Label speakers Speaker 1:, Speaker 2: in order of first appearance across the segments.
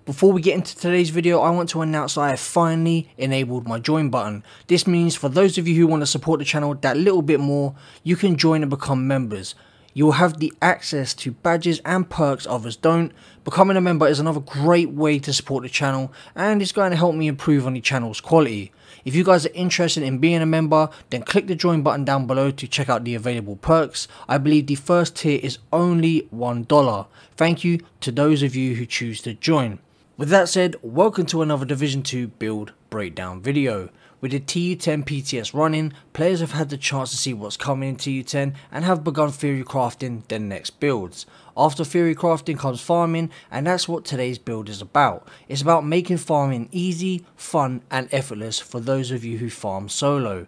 Speaker 1: Before we get into today's video, I want to announce that I have finally enabled my join button. This means for those of you who want to support the channel that little bit more, you can join and become members. You will have the access to badges and perks others don't. Becoming a member is another great way to support the channel, and it's going to help me improve on the channel's quality. If you guys are interested in being a member, then click the join button down below to check out the available perks. I believe the first tier is only $1. Thank you to those of you who choose to join. With that said, welcome to another Division 2 build breakdown video. With the TU10 PTS running, players have had the chance to see what's coming in TU10 and have begun theory crafting their next builds. After theory crafting comes farming, and that's what today's build is about. It's about making farming easy, fun and effortless for those of you who farm solo.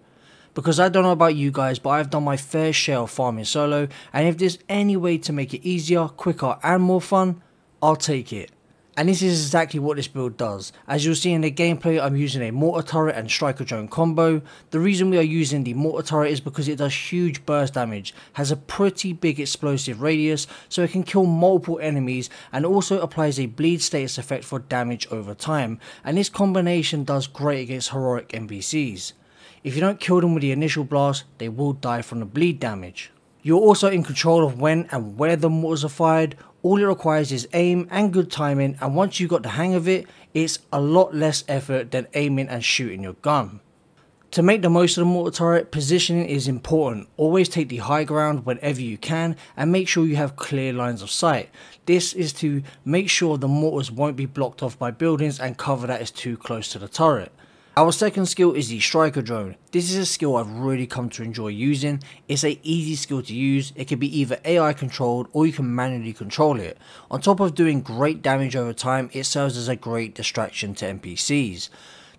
Speaker 1: Because I don't know about you guys, but I've done my fair share of farming solo, and if there's any way to make it easier, quicker and more fun, I'll take it. And this is exactly what this build does. As you'll see in the gameplay, I'm using a mortar turret and striker drone combo. The reason we are using the mortar turret is because it does huge burst damage, has a pretty big explosive radius, so it can kill multiple enemies, and also applies a bleed status effect for damage over time. And this combination does great against heroic NPCs. If you don't kill them with the initial blast, they will die from the bleed damage. You're also in control of when and where the mortars are fired. All it requires is aim and good timing, and once you got the hang of it, it's a lot less effort than aiming and shooting your gun. To make the most of the mortar turret, positioning is important. Always take the high ground whenever you can, and make sure you have clear lines of sight. This is to make sure the mortars won't be blocked off by buildings and cover that is too close to the turret. Our second skill is the striker drone. This is a skill I've really come to enjoy using. It's an easy skill to use. It can be either AI controlled or you can manually control it. On top of doing great damage over time, it serves as a great distraction to NPCs.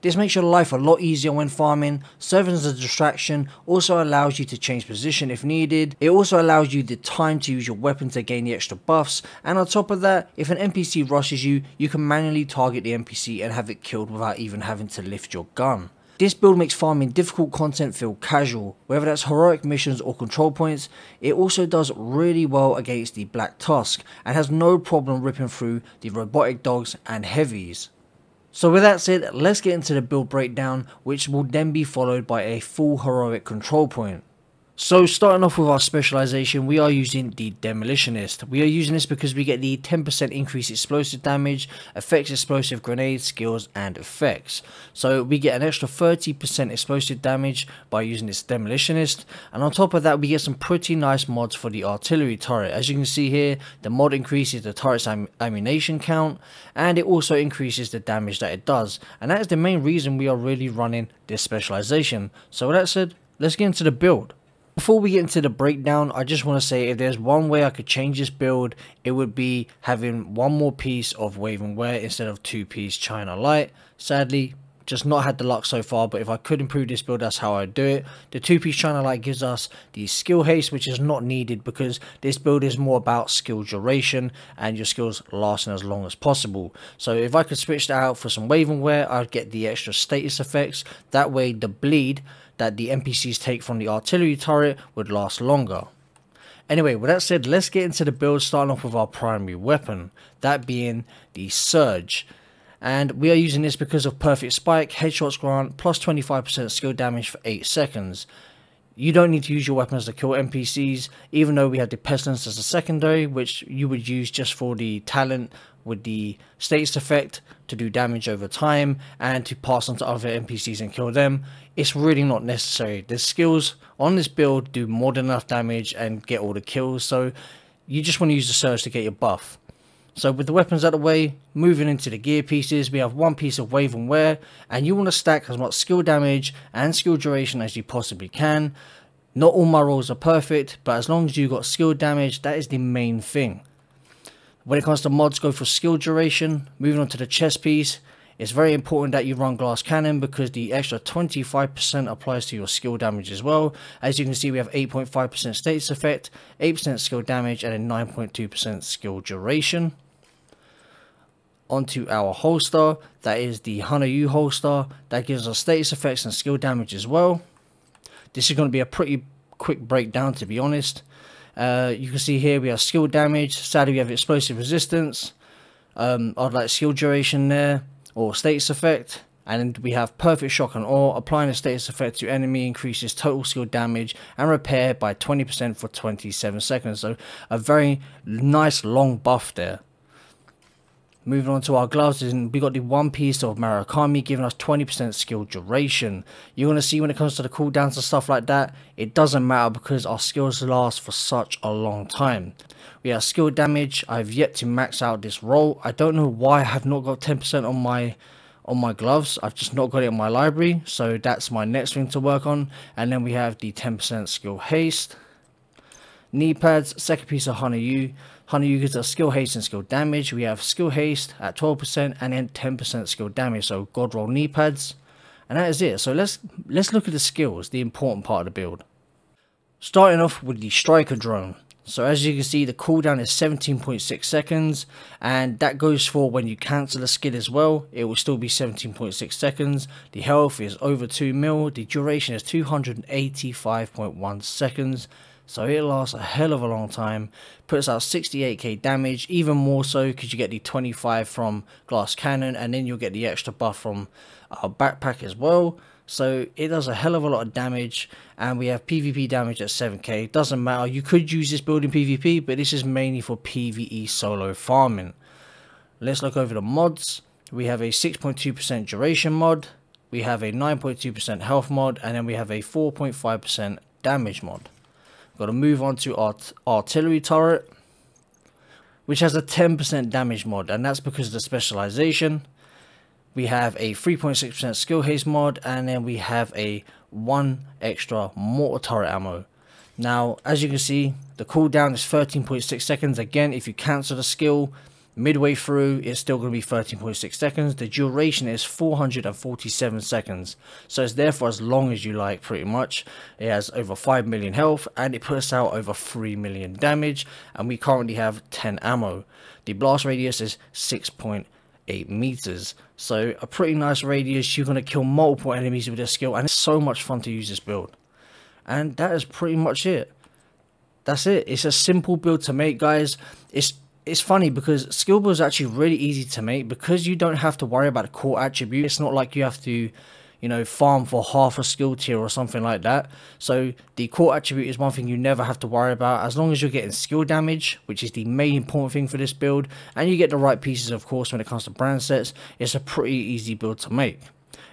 Speaker 1: This makes your life a lot easier when farming. Serving as a distraction also allows you to change position if needed. It also allows you the time to use your weapon to gain the extra buffs, and on top of that, if an NPC rushes you, you can manually target the NPC and have it killed without even having to lift your gun. This build makes farming difficult content feel casual, whether that's heroic missions or control points. It also does really well against the Black Tusk and has no problem ripping through the robotic dogs and heavies. So with that said, let's get into the build breakdown, which will then be followed by a full heroic control point. So starting off with our specialization, we are using the Demolitionist. We are using this because we get the 10% increased explosive damage, affects explosive grenades, skills and effects. So we get an extra 30% explosive damage by using this Demolitionist, and on top of that we get some pretty nice mods for the artillery turret. As you can see here, the mod increases the turret's ammunition count, and it also increases the damage that it does, and that is the main reason we are really running this specialization. So with that said, let's get into the build. Before we get into the breakdown, I just want to say if there's one way I could change this build, it would be having one more piece of wave and wear instead of 2-piece China Light. Sadly, just not had the luck so far, but if I could improve this build, that's how I'd do it. The 2-piece China Light gives us the skill haste, which is not needed because this build is more about skill duration and your skills lasting as long as possible. So if I could switch that out for some wave and wear, I'd get the extra status effects. That way the bleed that the NPCs take from the artillery turret would last longer. Anyway, with that said, let's get into the build, starting off with our primary weapon, that being the Surge. And we are using this because of perfect spike, headshots grant, plus 25% skill damage for 8 seconds. You don't need to use your weapons to kill NPCs, even though we have the Pestilence as a secondary, which you would use just for the talent with the status effect to do damage over time and to pass on to other NPCs and kill them. It's really not necessary. The skills on this build do more than enough damage and get all the kills, so you just want to use the Surge to get your buff. So with the weapons out of the way, moving into the gear pieces, we have one piece of wave and wear, and you want to stack as much skill damage and skill duration as you possibly can. Not all my rolls are perfect, but as long as you got skill damage, that is the main thing. When it comes to mods, go for skill duration. Moving on to the chest piece, it's very important that you run glass cannon because the extra 25% applies to your skill damage as well. As you can see, we have 8.5% status effect, 8% skill damage, and a 9.2% skill duration. Onto our holster, that is the Hunter U holster, that gives us status effects and skill damage as well. This is going to be a pretty quick breakdown, to be honest. You can see here we have skill damage, sadly we have explosive resistance, I'd like skill duration there, or status effect. And we have perfect shock and awe. Applying a status effect to enemy increases total skill damage and repair by 20% for 27 seconds. So a very nice long buff there. Moving on to our gloves, we got the one piece of Murakami giving us 20% skill duration. You're going to see when it comes to the cooldowns and stuff like that, it doesn't matter because our skills last for such a long time. We have skill damage. I've yet to max out this roll. I don't know why I have not got 10% on my gloves. I've just not got it in my library, so that's my next thing to work on. And then we have the 10% skill haste. Knee pads, second piece of Honeydew. Honeydew gives us skill haste and skill damage. We have skill haste at 12% and then 10% skill damage. So god roll knee pads, and that is it. So let's look at the skills, the important part of the build. Starting off with the striker drone. So as you can see, the cooldown is 17.6 seconds, and that goes for when you cancel a skill as well. It will still be 17.6 seconds. The health is over 2 mil. The duration is 285.1 seconds. So it lasts a hell of a long time. Puts out 68k damage, even more so because you get the 25 from glass cannon, and then you'll get the extra buff from our backpack as well. So it does a hell of a lot of damage, and we have PvP damage at 7k. Doesn't matter, you could use this build in PvP, but this is mainly for PvE solo farming. Let's look over the mods. We have a 6.2% duration mod, we have a 9.2% health mod, and then we have a 4.5% damage mod. Got to move on to our artillery turret, which has a 10% damage mod, and that's because of the specialization. We have a 3.6% skill haste mod, and then we have a 1 extra mortar turret ammo. Now, as you can see, the cooldown is 13.6 seconds. Again, if you cancel the skill midway through, it's still going to be 13.6 seconds. The duration is 447 seconds, so it's there for as long as you like, pretty much. It has over 5 million health, and it puts out over 3 million damage, and we currently have 10 ammo. The blast radius is 6.8 meters, so a pretty nice radius. You're going to kill multiple enemies with this skill, and it's so much fun to use this build. And that is pretty much it. That's it. It's a simple build to make, guys. It's funny because skill builds are actually really easy to make because you don't have to worry about a core attribute. It's not like you have to, you know, farm for half a skill tier or something like that. So the core attribute is one thing you never have to worry about, as long as you're getting skill damage, which is the main important thing for this build, and you get the right pieces, of course, when it comes to brand sets. It's a pretty easy build to make.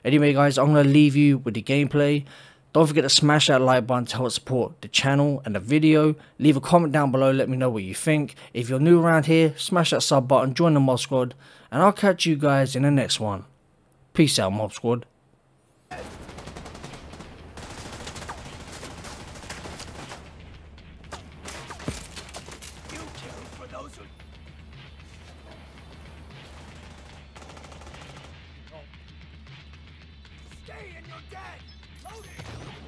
Speaker 1: Anyway, guys, I'm going to leave you with the gameplay. Don't forget to smash that like button to help support the channel and the video. Leave a comment down below, let me know what you think. If you're new around here, smash that sub button, join the mob squad, and I'll catch you guys in the next one. Peace out, mob squad.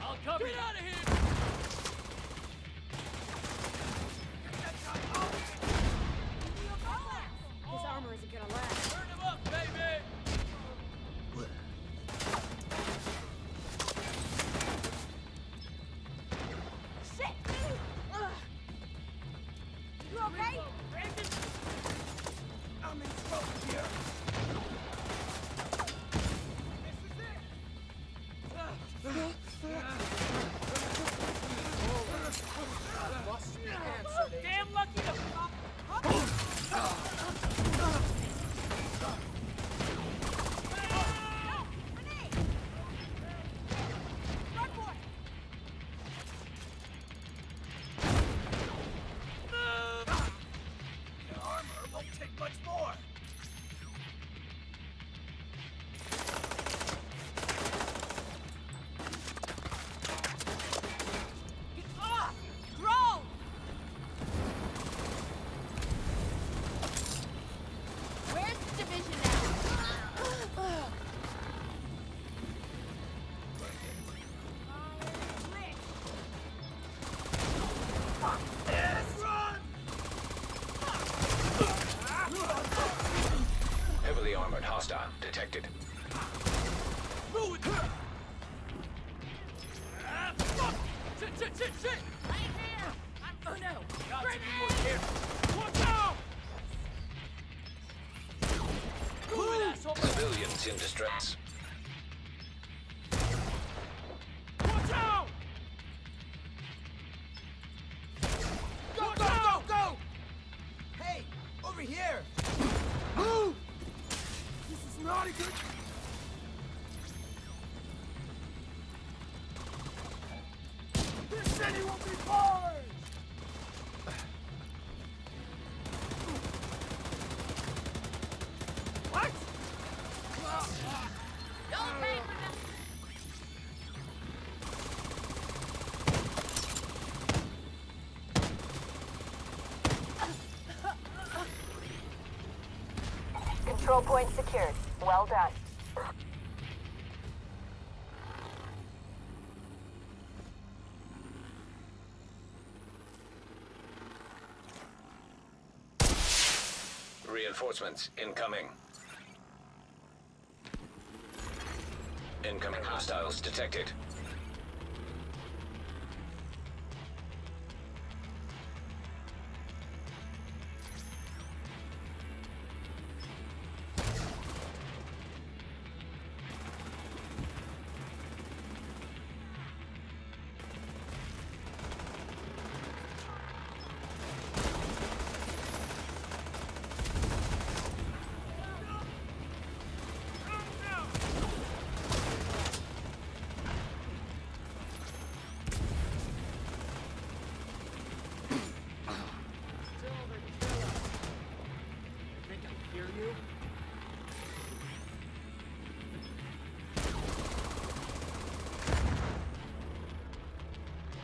Speaker 2: I'll cover you. Get out of here!
Speaker 3: His armor isn't gonna last.
Speaker 2: Turn him up, baby!
Speaker 3: Shit! You okay?
Speaker 2: I'm in trouble here. This is it! Damn lucky to... Your armor won't take much more.
Speaker 3: Where's the division now?
Speaker 4: Heavily armored hostile detected.
Speaker 2: Shit!
Speaker 3: Right here! Oh no!
Speaker 2: Got to be
Speaker 3: Grenade!
Speaker 2: more careful. Watch out! Move it, asshole!
Speaker 4: Civilians in distress.
Speaker 2: Watch out! Go, go, go, go! Hey, over here! Move! This is not a good... This city will be ours! What?
Speaker 3: Don't pay for them.
Speaker 5: Control point secured. Well done.
Speaker 4: Reinforcements incoming. Incoming hostiles detected.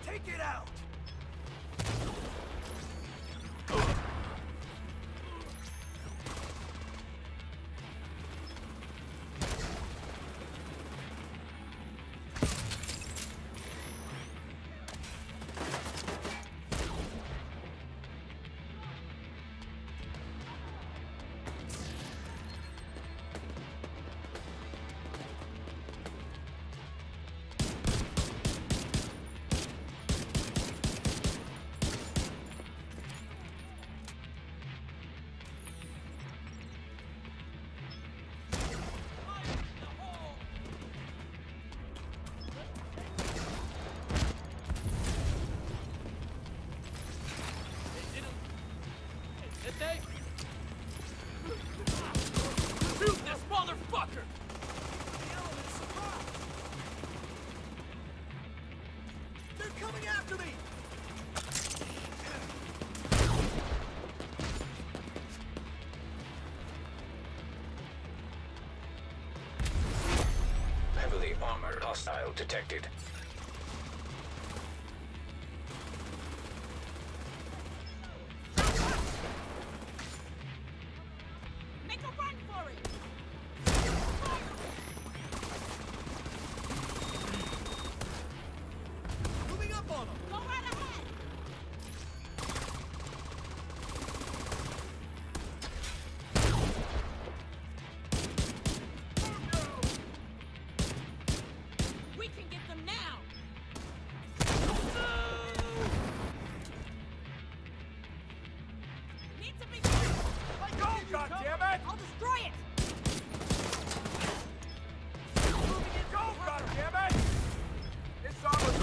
Speaker 2: Take it out! Did they? Shoot this motherfucker! They're coming after me!
Speaker 4: Heavily armored hostile detected.
Speaker 3: Make a run for it.
Speaker 2: Moving up on them!
Speaker 3: Go right ahead. We can get them now. Need to be quick.
Speaker 2: Let go, goddammit!
Speaker 3: I'll destroy it.
Speaker 2: Moving it, go, goddammit! It's ours!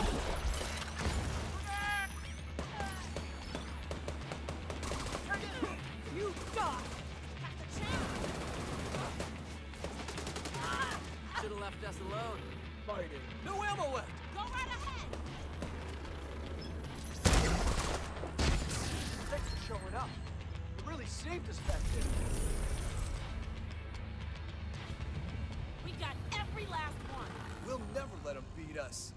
Speaker 3: You die. Got the chance.
Speaker 2: Should have left us alone. Fighting. No ammo left!
Speaker 3: Go right ahead.
Speaker 2: Thanks for showing up. You really saved us back there.
Speaker 3: We got every last one.
Speaker 2: We'll never let them beat us.